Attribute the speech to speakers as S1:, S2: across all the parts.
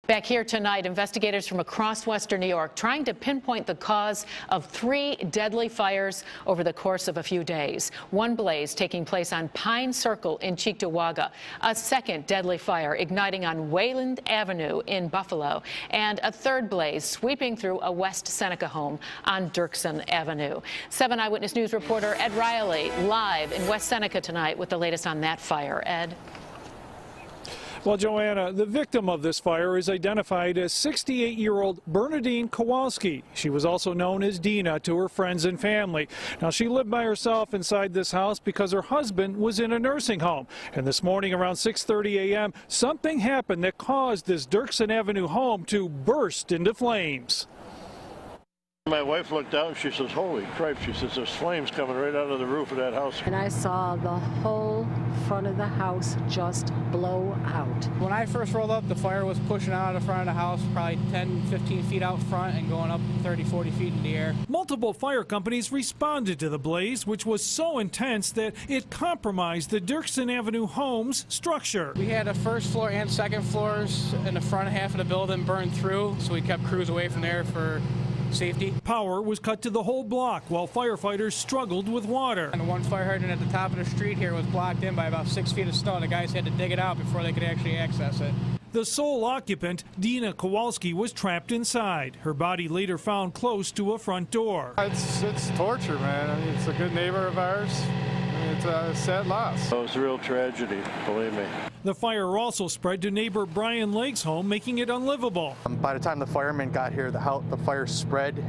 S1: Back here tonight, investigators from across western New York trying to pinpoint the cause of 3 deadly fires over the course of a few days. One blaze taking place on Pine Circle in Cheektowaga, a second deadly fire igniting on Wayland Avenue in Buffalo, and a third blaze sweeping through a West Seneca home on Dirkson Avenue. 7 Eyewitness News reporter Ed Riley live in West Seneca tonight with the latest on that fire. Ed.
S2: Well, Joanna, the victim of this fire is identified as 68-year-old Bernadine Kowalski. She was also known as Dina to her friends and family. Now, she lived by herself inside this house because her husband was in a nursing home. And this morning around 6:30 a.m., something happened that caused this Dirkson Avenue home to burst into flames.
S3: My wife looked out and she says, "Holy crap," she says, "there's flames coming right out of the roof of that house."
S4: And I saw the whole front of the house just blow out.
S5: When I first rolled up, the fire was pushing out of the front of the house, probably 10, 15 feet out front and going up 30, 40 feet in the air.
S2: Multiple fire companies responded to the blaze, which was so intense that it compromised the Dirkson Avenue home's structure.
S5: We had the first floor and second floors in the front half of the building burned through, so we kept crews away from there for safety.
S2: Power was cut to the whole block while firefighters struggled with water.
S5: And the one fire hydrant at the top of the street here was blocked in by about 6 feet of snow. The guys had to dig it out before they could actually access it.
S2: The sole occupant, Dina Kowalski, was trapped inside. Her body later found close to a front door.
S6: It's torture, man. I mean, it's a good neighbor of ours. It's a sad loss.
S3: It was a real tragedy, believe me.
S2: The fire also spread to neighbor Brian Lake's home, making it unlivable.
S7: By the time the firemen got here, the fire spread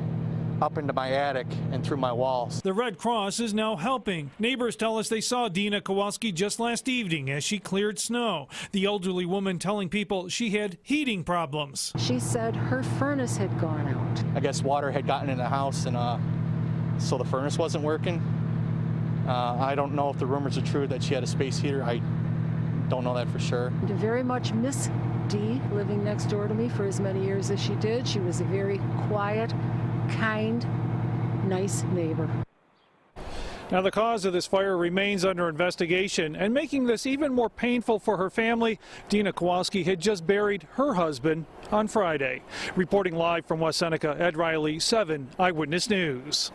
S7: up into my attic and through my walls.
S2: The Red Cross is now helping. Neighbors tell us they saw Dina Kowalski just last evening as she cleared snow. The elderly woman telling people she had heating problems.
S4: She said her furnace had gone out.
S7: I guess water had gotten in the house, and so the furnace wasn't working. I don't know if the rumors are true that she had a space heater. I don't know that for sure.
S4: I very much miss Dee living next door to me for as many years as she did. She was a very quiet, kind, nice neighbor.
S2: Now, the cause of this fire remains under investigation, and making this even more painful for her family, Dina Kowalski had just buried her husband on Friday. Reporting live from West Seneca, Ed Riley, 7 Eyewitness News.